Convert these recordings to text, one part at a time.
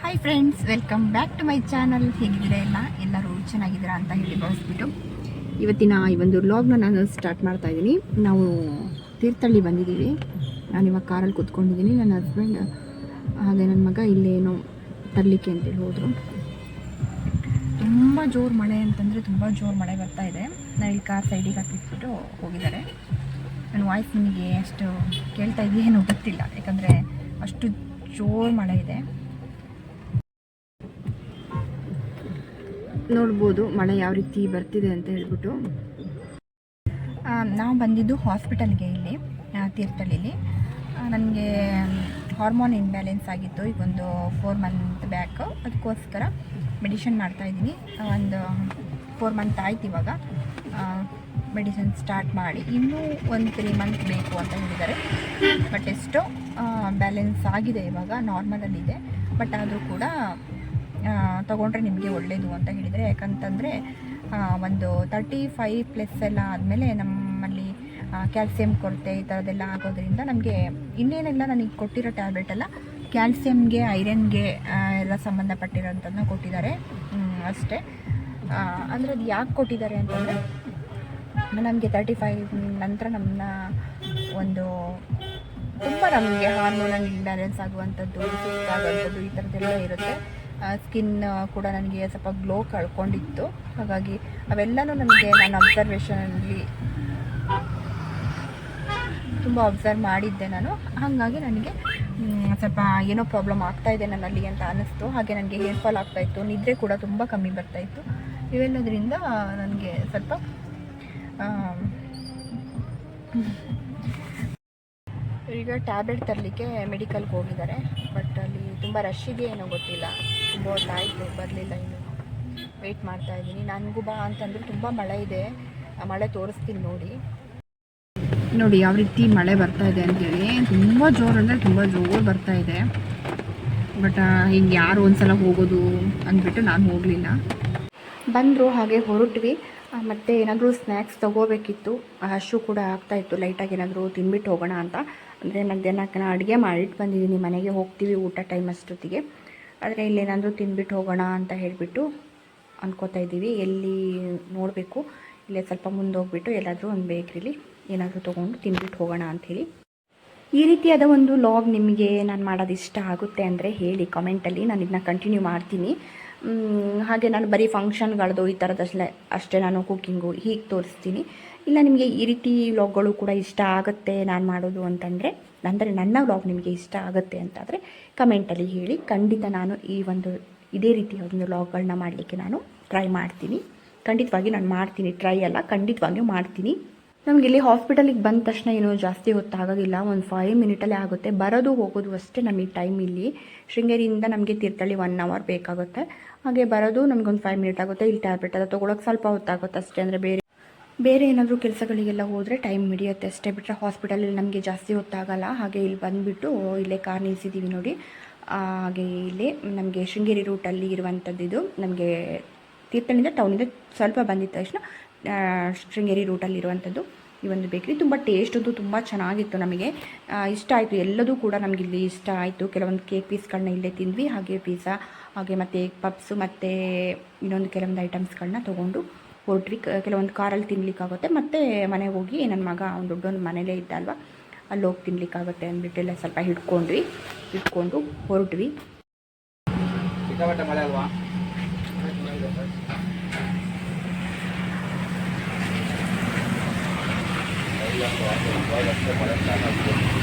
Hi friends, welcome back to my channel. ಹೇಗಿದ್ದೀರಾ ಎಲ್ಲರೂ ಚೆನ್ನಾಗಿದ್ದೀರಾ ಅಂತ ಹೇಳಿ ಭಾವಿಸ್ಬಿಟ್ಟು ಇವತ್ತಿನ ಈ ಒಂದು ವ್ಲಾಗ್ನ ನಾನು ಸ್ಟಾರ್ಟ್ ಮಾಡ್ತಾ ಇದ್ದೀನಿ. ನಾವು ತೀರ್ಥಹಳ್ಳಿ ಬಂದಿದ್ದೀವಿ. ನಾನಿವಾಗ ಕಾರಲ್ಲಿ ಕೂತ್ಕೊಂಡಿದ್ದೀನಿ. ನನ್ನ ಹಸ್ಬೆಂಡ್ ಹಾಗೆ ನನ್ನ ಮಗ ಇಲ್ಲೇನೋ ತರಲಿಕ್ಕೆ ಅಂತೇಳಿ ಹೋದರು. ತುಂಬ ಜೋರು ಮಳೆ ಅಂತಂದರೆ ತುಂಬ ಜೋರು ಮಳೆ ಬರ್ತಾ ಇದೆ. ನಾನು ಇಲ್ಲಿ ಕಾರ್ ಸೈಡಿಗೆ ಹಾಕಿಟ್ಬಿಟ್ಟು ಹೋಗಿದ್ದಾರೆ. ನನ್ನ ವಾಯ್ಸ್ ನಿಮಗೆ ಅಷ್ಟು ಕೇಳ್ತಾ ಇದೆಯೇನೋ ಗೊತ್ತಿಲ್ಲ, ಯಾಕಂದರೆ ಅಷ್ಟು ಜೋರು ಮಳೆ ಇದೆ. ನೋಡ್ಬೋದು ಮಳೆ ಯಾವ ರೀತಿ ಬರ್ತಿದೆ ಅಂತ ಹೇಳ್ಬಿಟ್ಟು. ನಾವು ಬಂದಿದ್ದು ಹಾಸ್ಪಿಟಲ್ಗೆ ಇಲ್ಲಿ ತೀರ್ಥಹಳ್ಳಿಲಿ. ನನಗೆ ಹಾರ್ಮೋನ್ ಇನ್ಬ್ಯಾಲೆನ್ಸ್ ಆಗಿತ್ತು ಈಗ ಒಂದು 4 ಮಂತ್ ಬ್ಯಾಕ್. ಅದಕ್ಕೋಸ್ಕರ ಮೆಡಿಷನ್ ಮಾಡ್ತಾಯಿದ್ದೀನಿ. ಒಂದು 4 ಮಂತ್ ಆಯ್ತು ಇವಾಗ ಮೆಡಿಸಿನ್ ಸ್ಟಾರ್ಟ್ ಮಾಡಿ. ಇನ್ನೂ ಒಂದು 3 ಮಂತ್ ಬೇಕು ಅಂತ ಹೇಳಿದ್ದಾರೆ. ಬಟ್ ಎಷ್ಟೋ ಬ್ಯಾಲೆನ್ಸ್ ಆಗಿದೆ, ಇವಾಗ ನಾರ್ಮಲಲ್ಲಿದೆ. ಬಟ್ ಆದರೂ ಕೂಡ ತೊಗೊಂಡ್ರೆ ನಿಮಗೆ ಒಳ್ಳೆಯದು ಅಂತ ಹೇಳಿದರೆ. ಯಾಕಂತಂದರೆ ಒಂದು 35+ ಎಲ್ಲ ಆದಮೇಲೆ ನಮ್ಮಲ್ಲಿ ಕ್ಯಾಲ್ಸಿಯಂ ಕೊರತೆ ಈ ಥರದ್ದೆಲ್ಲ ಆಗೋದ್ರಿಂದ ನಮಗೆ ಇನ್ನೇನೆಲ್ಲ ನನಗೆ ಕೊಟ್ಟಿರೋ ಟ್ಯಾಬ್ಲೆಟ್ ಎಲ್ಲ ಕ್ಯಾಲ್ಸಿಯಮ್ಗೆ, ಐರನ್ಗೆ ಎಲ್ಲ ಸಂಬಂಧಪಟ್ಟಿರೋಂಥದ್ದನ್ನ ಕೊಟ್ಟಿದ್ದಾರೆ ಅಷ್ಟೇ. ಅಂದರೆ ಅದು ಯಾಕೆ ಕೊಟ್ಟಿದ್ದಾರೆ ಅಂತಂದರೆ ನಮಗೆ 35 ನಂತರ ನಮ್ಮನ್ನ ಒಂದು ತುಂಬ ನಮಗೆ ಹಾರ್ಮೋನಲ್ ಇಂಬ್ಯಾಲೆನ್ಸ್ ಆಗುವಂಥದ್ದು, ಸುಸ್ತಾಗುವಂಥದ್ದು ಈ ಥರದ್ದೆಲ್ಲ ಇರುತ್ತೆ. ಸ್ಕಿನ್ ಕೂಡ ನನಗೆ ಸ್ವಲ್ಪ ಗ್ಲೋ ಕಳ್ಕೊಂಡಿತ್ತು. ಹಾಗಾಗಿ ಅವೆಲ್ಲನೂ ನನಗೆ ನಾನು ಅಬ್ಸರ್ವೇಷನಲ್ಲಿ ತುಂಬ ಅಬ್ಸರ್ವ್ ಮಾಡಿದ್ದೆ ನಾನು. ಹಾಗಾಗಿ ನನಗೆ ಸ್ವಲ್ಪ ಏನೋ ಪ್ರಾಬ್ಲಮ್ ಆಗ್ತಾಯಿದೆ ನನ್ನಲ್ಲಿ ಅಂತ ಅನ್ನಿಸ್ತು. ಹಾಗೆ ನನಗೆ ಹೇರ್ ಫಾಲ್ ಆಗ್ತಾಯಿತ್ತು, ನಿದ್ರೆ ಕೂಡ ತುಂಬ ಕಮ್ಮಿ ಬರ್ತಾಯಿತ್ತು. ಇವೆಲ್ಲದರಿಂದ ನನಗೆ ಸ್ವಲ್ಪ ಈಗ ಟ್ಯಾಬ್ಲೆಟ್ ತರಲಿಕ್ಕೆ ಮೆಡಿಕಲ್ಗೆ ಹೋಗಿದ್ದಾರೆ. ಬಟ್ ಅಲ್ಲಿ ತುಂಬ ರಶ್ಶಿಗೆ ಏನೋ ಗೊತ್ತಿಲ್ಲ, ತುಂಬ ಹೊತ್ತಾಯಿತು ಬರಲಿಲ್ಲ. ಇನ್ನು ವೆಯ್ಟ್ ಮಾಡ್ತಾಯಿದ್ದೀನಿ. ನನಗೂ ಬಾ ಅಂತಂದರೆ ತುಂಬ ಮಳೆ ಇದೆ. ಆ ಮಳೆ ತೋರಿಸ್ತೀನಿ ನೋಡಿ ಯಾವ ರೀತಿ ಮಳೆ ಬರ್ತಾಯಿದೆ ಅಂತೇಳಿ. ತುಂಬ ಜೋರು ಅಂದರೆ ತುಂಬ ಜೋರು ಬರ್ತಾಯಿದೆ. ಬಟ್ ಹಿಂಗೆ ಯಾರು ಒಂದ್ಸಲ ಹೋಗೋದು ಅಂದ್ಬಿಟ್ಟು ನಾನು ಹೋಗಲಿಲ್ಲ. ಬಂದರು, ಹಾಗೆ ಹೊರಟ್ವಿ. ಮತ್ತು ಏನಾದರೂ ಸ್ನ್ಯಾಕ್ಸ್ ತೊಗೋಬೇಕಿತ್ತು. ಹಶು ಕೂಡ ಆಗ್ತಾಯಿತ್ತು. ಲೈಟಾಗಿ ಏನಾದರೂ ತಿನ್ಬಿಟ್ಟು ಹೋಗೋಣ ಅಂತ. ಅಂದರೆ ಮಧ್ಯಾಹ್ನಕ್ಕೆ ನಾನು ಅಡುಗೆ ಮಾಡಿಟ್ಟು ಬಂದಿದ್ದೀನಿ, ಮನೆಗೆ ಹೋಗ್ತೀವಿ ಊಟ ಟೈಮ್ ಅಷ್ಟೊತ್ತಿಗೆ. ಆದರೆ ಇಲ್ಲೇನಾದರೂ ತಿನ್ಬಿಟ್ಟು ಹೋಗೋಣ ಅಂತ ಹೇಳಿಬಿಟ್ಟು ಅಂದ್ಕೋತಾ ಇದ್ದೀವಿ. ಎಲ್ಲಿ ನೋಡಬೇಕು, ಇಲ್ಲೇ ಸ್ವಲ್ಪ ಮುಂದೆ ಹೋಗ್ಬಿಟ್ಟು ಎಲ್ಲಾದರೂ ಒಂದು ಬೇಕ್ರಿಲಿ ಏನಾದರೂ ತೊಗೊಂಡು ತಿನ್ಬಿಟ್ಟು ಹೋಗೋಣ ಅಂಥೇಳಿ. ಈ ರೀತಿಯಾದ ಒಂದು ಲಾಗ್ ನಿಮಗೆ ನಾನು ಮಾಡೋದು ಇಷ್ಟ ಆಗುತ್ತೆ ಅಂದರೆ ಹೇಳಿ ಕಾಮೆಂಟಲ್ಲಿ, ನಾನು ಇದನ್ನ ಕಂಟಿನ್ಯೂ ಮಾಡ್ತೀನಿ. ಹಾಗೆ ನಾನು ಬರೀ ಫಂಕ್ಷನ್ಗಳದ್ದು ಈ ಥರದಷ್ಟೇ ಅಷ್ಟೇ ನಾನು ಕುಕ್ಕಿಂಗು ಹೀಗೆ ತೋರಿಸ್ತೀನಿ. ಇಲ್ಲ ನಿಮಗೆ ಈ ರೀತಿ ವ್ಲಾಗ್ಗಳು ಕೂಡ ಇಷ್ಟ ಆಗುತ್ತೆ ನಾನು ಮಾಡೋದು ಅಂತಂದರೆ, ಅಂದರೆ ನನ್ನ ವ್ಲಾಗ್ ನಿಮಗೆ ಇಷ್ಟ ಆಗುತ್ತೆ ಅಂತಾದರೆ ಕಮೆಂಟಲ್ಲಿ ಹೇಳಿ. ಖಂಡಿತ ನಾನು ಇದೇ ರೀತಿಯ ಒಂದು ವ್ಲಾಗ್ಗಳನ್ನ ಮಾಡಲಿಕ್ಕೆ ನಾನು ಟ್ರೈ ಮಾಡ್ತೀನಿ. ಖಂಡಿತವಾಗಿ ನಾನು ಮಾಡ್ತೀನಿ, ಟ್ರೈ ಅಲ್ಲ ಖಂಡಿತವಾಗಿಯೂ ಮಾಡ್ತೀನಿ. ನಮಗೆ ಇಲ್ಲಿ ಹಾಸ್ಪಿಟಲಿಗೆ ಬಂದ ತಕ್ಷಣ ಏನೋ ಜಾಸ್ತಿ ಹೊತ್ತಾಗೋದಿಲ್ಲ, ಒಂದು 5 ಮಿನಿಟಲ್ಲೇ ಆಗುತ್ತೆ. ಬರೋದು ಹೋಗೋದು ಅಷ್ಟೇ ನಮಗೆ ಟೈಮ್. ಇಲ್ಲಿ ಶೃಂಗೇರಿಯಿಂದ ನಮಗೆ ತೀರ್ಥಹಳ್ಳಿ 1 ಅವರ್ ಬೇಕಾಗುತ್ತೆ. ಹಾಗೆ ಬರೋದು ನಮಗೊಂದು 5 ಮಿನಿಟ್ ಆಗುತ್ತೆ. ಇಲ್ಲಿ ಟ್ಯಾಬ್ಲೆಟ್ ಎಲ್ಲ ತೊಗೊಳಕ್ಕೆ ಸ್ವಲ್ಪ ಹೊತ್ತಾಗುತ್ತೆ ಅಷ್ಟೇ. ಅಂದರೆ ಬೇರೆ ಏನಾದರೂ ಕೆಲಸಗಳಿಗೆಲ್ಲ ಹೋದರೆ ಟೈಮ್ ಹಿಡಿಯುತ್ತೆ ಅಷ್ಟೇ. ಬಿಟ್ಟರೆ ಹಾಸ್ಪಿಟಲಲ್ಲಿ ನಮಗೆ ಜಾಸ್ತಿ ಹೊತ್ತಾಗಲ್ಲ. ಹಾಗೆ ಇಲ್ಲಿ ಬಂದುಬಿಟ್ಟು ಇಲ್ಲೇ ಕಾರ್ ನಿಲ್ಲಿಸಿದ್ದೀವಿ ನೋಡಿ. ಹಾಗೆ ಇಲ್ಲಿ ನಮಗೆ ಶೃಂಗೇರಿ ರೂಟಲ್ಲಿ ಇರುವಂಥದ್ದು ಇದು. ನಮಗೆ ತೀರ್ಥಹಳ್ಳಿಯಿಂದ ಟೌನಿಂದ ಸ್ವಲ್ಪ ಬಂದಿದ್ದ ತಕ್ಷಣ ಶೃಂಗೇರಿ ರೂಟಲ್ಲಿರುವಂಥದ್ದು ಈ ಒಂದು ಬೇಕ್ರಿ. ತುಂಬ ಟೇಸ್ಟ್ ಅಂತೂ ತುಂಬ ಚೆನ್ನಾಗಿತ್ತು, ನಮಗೆ ಇಷ್ಟ ಆಯಿತು. ಎಲ್ಲದೂ ಕೂಡ ನಮಗೆ ಇಲ್ಲಿ ಇಷ್ಟ ಆಯಿತು. ಕೆಲವೊಂದು ಕೇಕ್ ಪೀಸ್ಗಳನ್ನ ಇಲ್ಲೇ ತಿಂದ್ವಿ, ಹಾಗೆ ಪಿಜ್ಜಾ, ಹಾಗೆ ಮತ್ತು ಎಗ್ ಪಪ್ಸು ಮತ್ತು ಇನ್ನೊಂದು ಕೆಲವೊಂದು ಐಟಮ್ಸ್ಗಳನ್ನ ತೊಗೊಂಡು ಹೊರಟ್ವಿ. ಕೆಲವೊಂದು ಕಾರಲ್ಲಿ ತಿನ್ಲಿಕ್ಕಾಗುತ್ತೆ. ಮತ್ತು ಮನೆಗೆ ಹೋಗಿ ನನ್ನ ಮಗ ಅವ್ನು ದೊಡ್ಡೊಂದು ಮನೇಲೇ ಇದ್ದ ಅಲ್ವಾ, ಅಲ್ಲಿ ಹೋಗಿ ತಿನ್ಲಿಕ್ಕಾಗುತ್ತೆ ಅಂದ್ಬಿಟ್ಟೆಲ್ಲ ಸ್ವಲ್ಪ ಇಟ್ಕೊಂಡು ಹೊರಟ್ವಿ.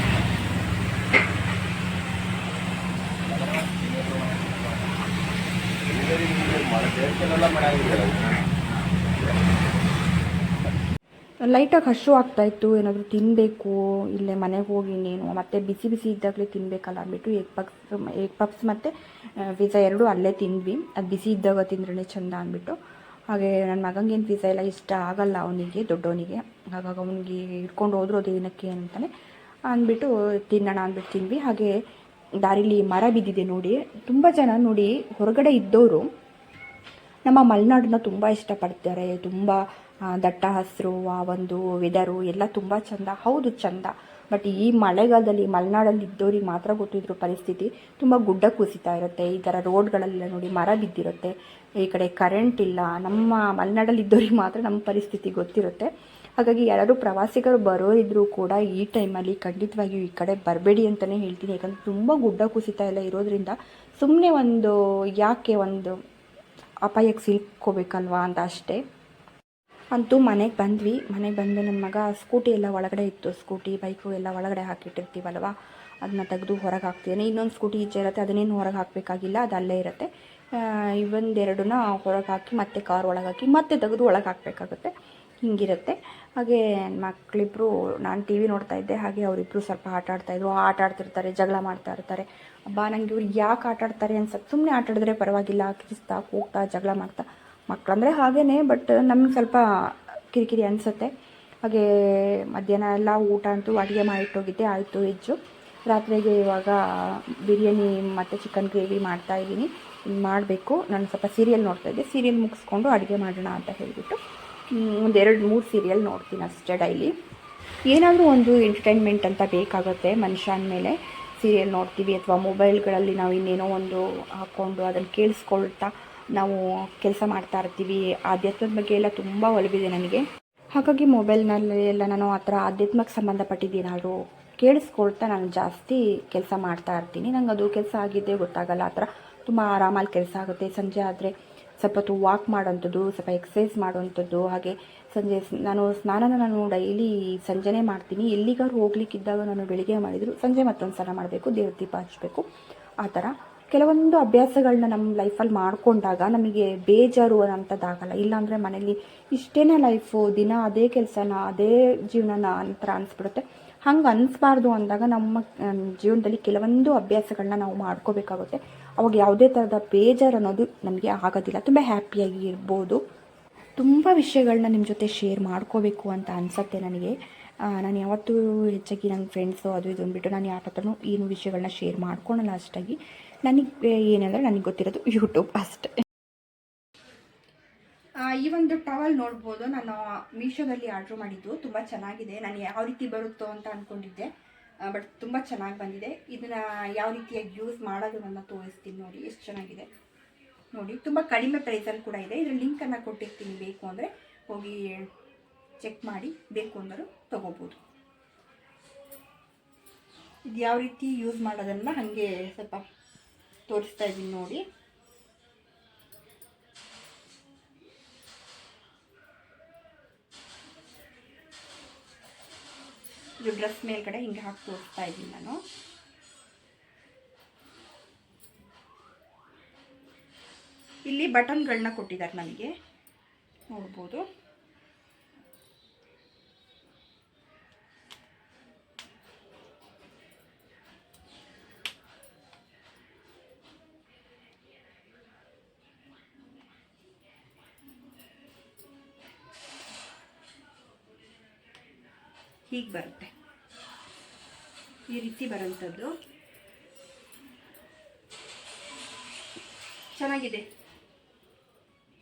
ಲೈಟಾಗಿ ಹಶು ಆಗ್ತಾಯಿತ್ತು, ಏನಾದರೂ ತಿನ್ನಬೇಕು ಇಲ್ಲೇ ಮನೆಗೆ ಹೋಗಿ ಇನ್ನೇನು. ಮತ್ತು ಬಿಸಿ ಇದ್ದಾಗಲೇ ತಿನ್ನಬೇಕಲ್ಲ ಅಂದ್ಬಿಟ್ಟು ಎಗ್ ಪಪ್ಸ್ ಮತ್ತು ಪಿಜ್ಜಾ ಎರಡೂ ಅಲ್ಲೇ ತಿಂದ್ವಿ. ಅದು ಬಿಸಿ ಇದ್ದಾಗ ತಿಂದ್ರೇ ಚೆಂದ ಅಂದ್ಬಿಟ್ಟು. ಹಾಗೆ ನನ್ನ ಮಗನಿಗೇನು ಪಿಜ್ಜಾ ಎಲ್ಲ ಇಷ್ಟ ಆಗಲ್ಲ, ಅವನಿಗೆ ದೊಡ್ಡವನಿಗೆ. ಹಾಗಾಗಿ ಅವನಿಗೆ ಇಟ್ಕೊಂಡು ಹೋದ್ರು ಅದು ಏನಕ್ಕೆ ಅಂತಾನೆ ಅಂದ್ಬಿಟ್ಟು ತಿನ್ನೋಣ ಅಂದ್ಬಿಟ್ಟು ತಿಂದ್ವಿ. ಹಾಗೆ ದಾರಿಲಿ ಮರ ಬಿದ್ದಿದೆ ನೋಡಿ. ತುಂಬ ಜನ ನೋಡಿ ಹೊರಗಡೆ ಇದ್ದವರು ನಮ್ಮ ಮಲೆನಾಡನ್ನ ತುಂಬ ಇಷ್ಟಪಡ್ತಾರೆ. ತುಂಬ ದಟ್ಟ ಹಸಿರು, ಆ ಒಂದು ವೆದರು ಎಲ್ಲ ತುಂಬ ಚೆಂದ. ಹೌದು ಚೆಂದ, ಬಟ್ ಈ ಮಳೆಗಾಲದಲ್ಲಿ ಮಲೆನಾಡಲ್ಲಿ ಇದ್ದವ್ರಿಗೆ ಮಾತ್ರ ಗೊತ್ತಿದ್ರು ಪರಿಸ್ಥಿತಿ. ತುಂಬ ಗುಡ್ಡ ಕುಸಿತಾ ಇರುತ್ತೆ, ಈ ಥರ ರೋಡ್ಗಳೆಲ್ಲ ನೋಡಿ ಮರ ಬಿದ್ದಿರುತ್ತೆ, ಈ ಕಡೆ ಕರೆಂಟ್ ಇಲ್ಲ. ನಮ್ಮ ಮಲೆನಾಡಲ್ಲಿ ಇದ್ದವ್ರಿಗೆ ಮಾತ್ರ ನಮ್ಮ ಪರಿಸ್ಥಿತಿ ಗೊತ್ತಿರುತ್ತೆ. ಹಾಗಾಗಿ ಯಾರಾದರೂ ಪ್ರವಾಸಿಗರು ಬರೋರಿದ್ದರೂ ಕೂಡ ಈ ಟೈಮಲ್ಲಿ ಖಂಡಿತವಾಗಿಯೂ ಈ ಕಡೆ ಬರಬೇಡಿ ಅಂತಲೇ ಹೇಳ್ತೀನಿ. ಯಾಕಂದರೆ ತುಂಬ ಗುಡ್ಡ ಕುಸಿತ ಎಲ್ಲ ಇರೋದ್ರಿಂದ ಸುಮ್ಮನೆ ಒಂದು ಯಾಕೆ ಒಂದು ಅಪಾಯಕ್ಕೆ ಸಿಲ್ಕೋಬೇಕಲ್ವಾ ಅಂತ ಅಷ್ಟೇ. ಅಂತೂ ಮನೆಗೆ ಬಂದ್ವಿ. ಮನೆಗೆ ಬಂದು ನನ್ನ ಮಗ ಸ್ಕೂಟಿ ಎಲ್ಲ ಒಳಗಡೆ ಇತ್ತು, ಸ್ಕೂಟಿ ಬೈಕು ಎಲ್ಲ ಒಳಗಡೆ ಹಾಕಿಟ್ಟಿರ್ತೀವಲ್ವ, ಅದನ್ನ ತೆಗೆದು ಹೊರಗೆ ಹಾಕ್ತಿದ್ದಾನೆ. ಇನ್ನೊಂದು ಸ್ಕೂಟಿ ಈಚೆ ಇರುತ್ತೆ, ಅದನ್ನೇನು ಹೊರಗೆ ಹಾಕಬೇಕಾಗಿಲ್ಲ, ಅದು ಅಲ್ಲೇ ಇರುತ್ತೆ. ಇವೊಂದೆರಡನ್ನ ಹೊರಗೆ ಹಾಕಿ ಮತ್ತೆ ಕಾರ್ ಒಳಗೆ ಹಾಕಿ ಮತ್ತೆ ತೆಗೆದು ಒಳಗೆ ಹಾಕಬೇಕಾಗುತ್ತೆ, ಹಿಂಗಿರುತ್ತೆ. ಹಾಗೆ ಮಕ್ಕಳಿಬ್ಬರು, ನಾನು ಟಿ ವಿ ನೋಡ್ತಾ ಇದ್ದೆ, ಹಾಗೆ ಅವರಿಬ್ಬರು ಸ್ವಲ್ಪ ಆಟಾಡ್ತಾಯಿದ್ರು. ಆಟಾಡ್ತಿರ್ತಾರೆ, ಜಗಳ ಮಾಡ್ತಾ ಇರ್ತಾರೆ. ಅಬ್ಬಾ ನನಗೆ ಇವ್ರು ಯಾಕೆ ಆಟಾಡ್ತಾರೆ ಅನ್ಸತ್ತೆ. ಸುಮ್ಮನೆ ಆಟಾಡಿದ್ರೆ ಪರವಾಗಿಲ್ಲ, ಕಿರಿಸ್ತಾ ಕೂಗ್ತಾ ಜಗಳ ಮಾಡ್ತಾ, ಮಕ್ಕಳಂದರೆ ಹಾಗೇ, ಬಟ್ ನಮ್ಗೆ ಸ್ವಲ್ಪ ಕಿರಿಕಿರಿ ಅನಿಸುತ್ತೆ. ಹಾಗೆ ಮಧ್ಯಾಹ್ನ ಎಲ್ಲ ಊಟ ಅಂತೂ ಅಡುಗೆ ಮಾಡಿಟ್ಟೋಗಿದ್ದೆ, ಆಯಿತು ವೆಜ್ಜು. ರಾತ್ರಿಗೆ ಇವಾಗ ಬಿರಿಯಾನಿ ಮತ್ತು ಚಿಕನ್ ಗ್ರೇವಿ ಮಾಡ್ತಾಯಿದ್ದೀನಿ, ಮಾಡಬೇಕು. ನಾನು ಸ್ವಲ್ಪ ಸೀರಿಯಲ್ ನೋಡ್ತಾಯಿದ್ದೆ, ಸೀರಿಯಲ್ ಮುಗಿಸ್ಕೊಂಡು ಅಡುಗೆ ಮಾಡೋಣ ಅಂತ ಹೇಳಿಬಿಟ್ಟು ಒಂದು 2-3 ಸೀರಿಯಲ್ ನೋಡ್ತೀನಿ ಅಷ್ಟೇ ಡೈಲಿ. ಏನಾದರೂ ಒಂದು ಎಂಟರ್ಟೈನ್ಮೆಂಟ್ ಅಂತ ಬೇಕಾಗುತ್ತೆ ಮನುಷ್ಯ ಅಂದಮೇಲೆ. ಸೀರಿಯಲ್ ನೋಡ್ತೀವಿ ಅಥವಾ ಮೊಬೈಲ್ಗಳಲ್ಲಿ ನಾವು ಇನ್ನೇನೋ ಒಂದು ಹಾಕ್ಕೊಂಡು ಅದನ್ನು ಕೇಳಿಸ್ಕೊಳ್ತಾ ನಾವು ಕೆಲಸ ಮಾಡ್ತಾ ಇರ್ತೀವಿ. ಆಧ್ಯಾತ್ಮದ ಬಗ್ಗೆ ಎಲ್ಲ ತುಂಬ ಒಲವಿದೆ ನನಗೆ. ಹಾಗಾಗಿ ಮೊಬೈಲ್ನಲ್ಲಿ ಎಲ್ಲ ನಾನು ಆ ಥರ ಆಧ್ಯಾತ್ಮಕ್ಕೆ ಸಂಬಂಧಪಟ್ಟಿದ್ದೇನಾದರೂ ಕೇಳಿಸ್ಕೊಳ್ತಾ ನಾನು ಜಾಸ್ತಿ ಕೆಲಸ ಮಾಡ್ತಾ ಇರ್ತೀನಿ. ನಂಗೆ ಅದು ಕೆಲಸ ಆಗಿದ್ದೇ ಗೊತ್ತಾಗಲ್ಲ. ಆ ಥರ ತುಂಬ ಆರಾಮಾಗಿ ಕೆಲಸ ಆಗುತ್ತೆ. ಸಂಜೆ ಆದರೆ ಸ್ವಲ್ಪ ಹೊತ್ತು ವಾಕ್ ಮಾಡೋವಂಥದ್ದು, ಸ್ವಲ್ಪ ಎಕ್ಸಸೈಸ್ ಮಾಡುವಂಥದ್ದು. ಹಾಗೆ ಸಂಜೆ ನಾನು ಡೈಲಿ ಸಂಜೆನೇ ಮಾಡ್ತೀನಿ. ಎಲ್ಲಿಗಾದ್ರು ಹೋಗ್ಲಿಕ್ಕಿದ್ದಾಗ ನಾನು ಬೆಳಿಗ್ಗೆ ಮಾಡಿದ್ರು ಸಂಜೆ ಮತ್ತೊಂದು ಸಲ ಮಾಡಬೇಕು, ದೇವ್ರ ದೀಪ ಹಚ್ಚಬೇಕು. ಆ ಥರ ಕೆಲವೊಂದು ಅಭ್ಯಾಸಗಳನ್ನ ನಮ್ಮ ಲೈಫಲ್ಲಿ ಮಾಡಿಕೊಂಡಾಗ ನಮಗೆ ಬೇಜಾರು ಅನ್ನೋಂಥದ್ದಾಗಲ್ಲ. ಇಲ್ಲಾಂದರೆ ಮನೇಲಿ ಇಷ್ಟೇ ಲೈಫು, ದಿನ ಅದೇ ಕೆಲಸನ, ಅದೇ ಜೀವನನ ಅಂತ ಅನಿಸ್ಬಿಡುತ್ತೆ. ಹಂಗೆ ಅನಿಸ್ಬಾರ್ದು ಅಂದಾಗ ನಮ್ಮ ಜೀವನದಲ್ಲಿ ಕೆಲವೊಂದು ಅಭ್ಯಾಸಗಳನ್ನ ನಾವು ಮಾಡ್ಕೋಬೇಕಾಗುತ್ತೆ. ಅವಾಗ ಯಾವುದೇ ಥರದ ಬೇಜಾರು ಅನ್ನೋದು ನಮಗೆ ಆಗೋದಿಲ್ಲ, ತುಂಬ ಹ್ಯಾಪಿಯಾಗಿ ಇರ್ಬೋದು. ತುಂಬ ವಿಷಯಗಳನ್ನ ನಿಮ್ಮ ಜೊತೆ ಶೇರ್ ಮಾಡ್ಕೋಬೇಕು ಅಂತ ಅನಿಸುತ್ತೆ ನನಗೆ. ನಾನು ಯಾವತ್ತೂ ಹೆಚ್ಚಾಗಿ ನನ್ನ ಫ್ರೆಂಡ್ಸು ಅದು ಇದು ಅಂದ್ಬಿಟ್ಟು ನಾನು ಯಾರ ಹತ್ರನೂ ಏನು ವಿಷಯಗಳನ್ನ ಶೇರ್ ಮಾಡ್ಕೊಳಲ್ಲ ಅಷ್ಟಾಗಿ. ನನಗೆ ಏನಂದರೆ ನನಗೆ ಗೊತ್ತಿರೋದು ಯೂಟ್ಯೂಬ್ ಅಷ್ಟೇ. ಈ ಒಂದು ಟವಲ್ ನೋಡ್ಬೋದು, ನಾನು ಮೀಶೋದಲ್ಲಿ ಆರ್ಡ್ರ್ ಮಾಡಿದ್ದು. ತುಂಬ ಚೆನ್ನಾಗಿದೆ. ನಾನು ಯಾವ ರೀತಿ ಬರುತ್ತೋ ಅಂತ ಅಂದ್ಕೊಂಡಿದ್ದೆ, ಬಟ್ ತುಂಬ ಚೆನ್ನಾಗಿ ಬಂದಿದೆ. ಇದನ್ನು ಯಾವ ರೀತಿಯಾಗಿ ಯೂಸ್ ಮಾಡೋದು ನನ್ನ ತೋರಿಸ್ತೀನಿ ನೋಡಿ, ಎಷ್ಟು ಚೆನ್ನಾಗಿದೆ ನೋಡಿ. ತುಂಬ ಕಡಿಮೆ ಪ್ರೈಸಲ್ಲಿ ಕೂಡ ಇದೆ. ಇದರ ಲಿಂಕನ್ನು ಕೊಟ್ಟಿರ್ತೀನಿ, ಬೇಕು ಅಂದರೆ ಹೋಗಿ ಚೆಕ್ ಮಾಡಿ, ಬೇಕು ಅಂದರೂ ತೊಗೋಬೋದು. ಇದು ಯಾವ ರೀತಿ ಯೂಸ್ ಮಾಡೋದನ್ನು ಹಾಗೆ ಸ್ವಲ್ಪ ತೋರಿಸ್ತಾ ಇದ್ದೀನಿ ನೋಡಿ. ಇದು ಡ್ರೆಸ್ ಮೇಲ್ಗಡೆ ಹಿಂಗೆ ಹಾಕಿ ತೋರಿಸ್ತಾ ಇದ್ದೀನಿ ನಾನು. ಇಲ್ಲಿ ಬಟನ್ಗಳನ್ನ ಕೊಟ್ಟಿದ್ದಾರೆ ನನಗೆ, ನೋಡ್ಬೋದು. ಹೀಗೆ ಬರುತ್ತೆ, ಈ ರೀತಿ ಬರೋಂಥದ್ದು. ಚೆನ್ನಾಗಿದೆ,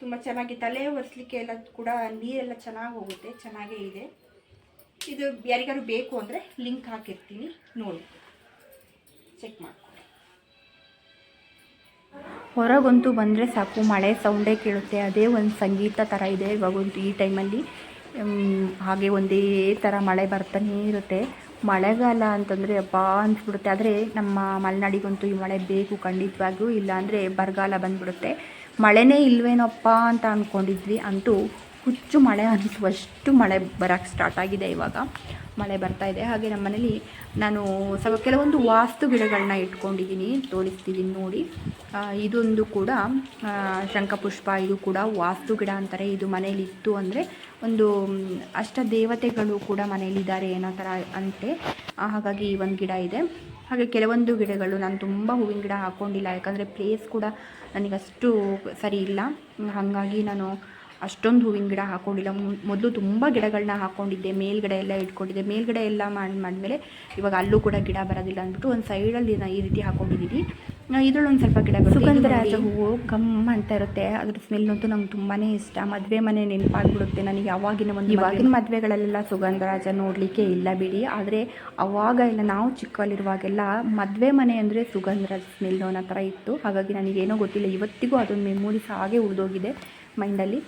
ತುಂಬ ಚೆನ್ನಾಗಿ ತಲೆ ಒರೆಸ್ಲಿಕ್ಕೆ ಎಲ್ಲ ಕೂಡ ನೀರೆಲ್ಲ ಚೆನ್ನಾಗಿ ಹೋಗುತ್ತೆ, ಚೆನ್ನಾಗೇ ಇದೆ. ಇದು ಯಾರಿಗಾರು ಬೇಕು ಅಂದರೆ ಲಿಂಕ್ ಹಾಕಿರ್ತೀನಿ, ನೋಡಿ ಚೆಕ್ ಮಾಡ್ಕೊಳ್ಳಿ. ಹೊರಗಂತೂ ಬಂದರೆ ಸಾಕು ಮಳೆ ಸೌಂಡೇ ಕೇಳುತ್ತೆ, ಅದೇ ಒಂದು ಸಂಗೀತ ಥರ ಇದೆ ಇವಾಗಂತೂ ಈ ಟೈಮಲ್ಲಿ. ಹಾಗೆ ಒಂದೇ ಥರ ಮಳೆ ಬರ್ತಾನೇ ಇರುತ್ತೆ. ಮಳೆಗಾಲ ಅಂತಂದರೆ ಹಬ್ಬ ಅನಿಸ್ಬಿಡುತ್ತೆ. ಆದರೆ ನಮ್ಮ ಮಲೆನಾಡಿಗಂತೂ ಈ ಮಳೆ ಬೇಕು ಖಂಡಿತವಾಗಿಯೂ, ಇಲ್ಲಾಂದರೆ ಬರಗಾಲ ಬಂದುಬಿಡುತ್ತೆ. ಮಳೆನೇ ಇಲ್ವೇನಪ್ಪ ಅಂತ ಅಂದ್ಕೊಂಡಿದ್ವಿ, ಅಂತೂ ಹುಚ್ಚು ಮಳೆ ಅನಿಸುವಷ್ಟು ಮಳೆ ಬರೋಕ್ಕೆ ಸ್ಟಾರ್ಟ್ ಆಗಿದೆ. ಇವಾಗ ಮಳೆ ಬರ್ತಾ ಇದೆ. ಹಾಗೆ ನಮ್ಮ ಮನೇಲಿ ನಾನು ಸ್ವಲ್ಪ ಕೆಲವೊಂದು ವಾಸ್ತು ಗಿಡಗಳನ್ನ ಇಟ್ಕೊಂಡಿದ್ದೀನಿ, ತೋರಿಸ್ತಿದ್ದೀನಿ ನೋಡಿ. ಇದೊಂದು ಕೂಡ ಶಂಖಪುಷ್ಪ, ಇದು ಕೂಡ ವಾಸ್ತು ಗಿಡ ಅಂತಾರೆ. ಇದು ಮನೇಲಿ ಇತ್ತು ಅಂದರೆ ಒಂದು ಅಷ್ಟ ದೇವತೆಗಳು ಕೂಡ ಮನೇಲಿದ್ದಾರೆ ಏನೋ ಥರ ಅಂತೆ. ಹಾಗಾಗಿ ಈ ಒಂದು ಗಿಡ ಇದೆ. ಹಾಗೆ ಕೆಲವೊಂದು ಗಿಡಗಳು ನಾನು ತುಂಬ ಹೂವಿನ ಗಿಡ ಹಾಕ್ಕೊಂಡಿಲ್ಲ, ಯಾಕಂದರೆ ಪ್ಲೇಸ್ ಕೂಡ ನನಗಷ್ಟು ಸರಿ ಇಲ್ಲ. ಹಾಗಾಗಿ ನಾನು ಅಷ್ಟೊಂದು ಹೂವಿನ ಗಿಡ ಹಾಕ್ಕೊಂಡಿಲ್ಲ. ಮೊದಲು ತುಂಬ ಗಿಡಗಳನ್ನ ಹಾಕ್ಕೊಂಡಿದ್ದೆ, ಮೇಲ್ಗಡೆ ಎಲ್ಲ ಇಟ್ಕೊಂಡಿದ್ದೆ. ಮೇಲ್ಗಡೆ ಎಲ್ಲ ಮಾಡಿದ್ಮೇಲೆ ಇವಾಗ ಅಲ್ಲೂ ಕೂಡ ಗಿಡ ಬರೋದಿಲ್ಲ ಅಂದ್ಬಿಟ್ಟು ಒಂದು ಸೈಡಲ್ಲಿ ನಾನು ಈ ರೀತಿ ಹಾಕ್ಕೊಂಡಿದ್ದೀನಿ. ಇದರಲ್ಲೊಂದು ಸ್ವಲ್ಪ ಗಿಡ ಬರುತ್ತೆ. ಸುಗಂಧರಾಜ ಹೂವು ಗಮ್ ಅಂತ ಇರುತ್ತೆ. ಅದ್ರ ಸ್ಮೆಲ್ ಅಂತೂ ನಂಗೆ ತುಂಬಾ ಇಷ್ಟ. ಮದುವೆ ಮನೆ ನೆನಪಾಗ್ಬಿಡುತ್ತೆ ನನಗೆ. ಇವಾಗಿನ ಮದುವೆಗಳಲ್ಲೆಲ್ಲ ಸುಗಂಧರಾಜ ನೋಡಲಿಕ್ಕೆ ಇಲ್ಲ ಬಿಡಿ. ಆದರೆ ಅವಾಗ ಎಲ್ಲ ನಾವು ಚಿಕ್ಕವಲ್ಲಿರುವಾಗೆಲ್ಲ ಮದುವೆ ಮನೆ ಅಂದರೆ ಸುಗಂಧರಾಜ ಸ್ಮೆಲ್ಲು ಅನ್ನೋ ಥರ ಇತ್ತು. ಹಾಗಾಗಿ ನನಗೇನೋ ಗೊತ್ತಿಲ್ಲ, ಇವತ್ತಿಗೂ ಅದೊಂದು ಮೆಮೊರೀಸ್ ಹಾಗೆ ಉಳಿದೋಗಿದೆ ಮೈಂಡಲ್ಲಿ.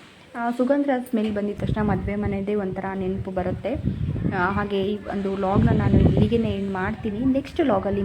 ಸುಗಂಧರಾಜ ಸ್ಮೆಲ್ ಬಂದಿದ ತಕ್ಷಣ ಮದುವೆ ಮನೆಯದೇ ಒಂಥರ ನೆನಪು ಬರುತ್ತೆ. ಹಾಗೆ ಈ ಒಂದು ವ್ಲಾಗ್ನ ನಾನು ಇಲ್ಲಿಗೆ ಎಂಡ್ ಮಾಡ್ತೀನಿ. ನೆಕ್ಸ್ಟ್ ವ್ಲಾಗಲ್ಲಿ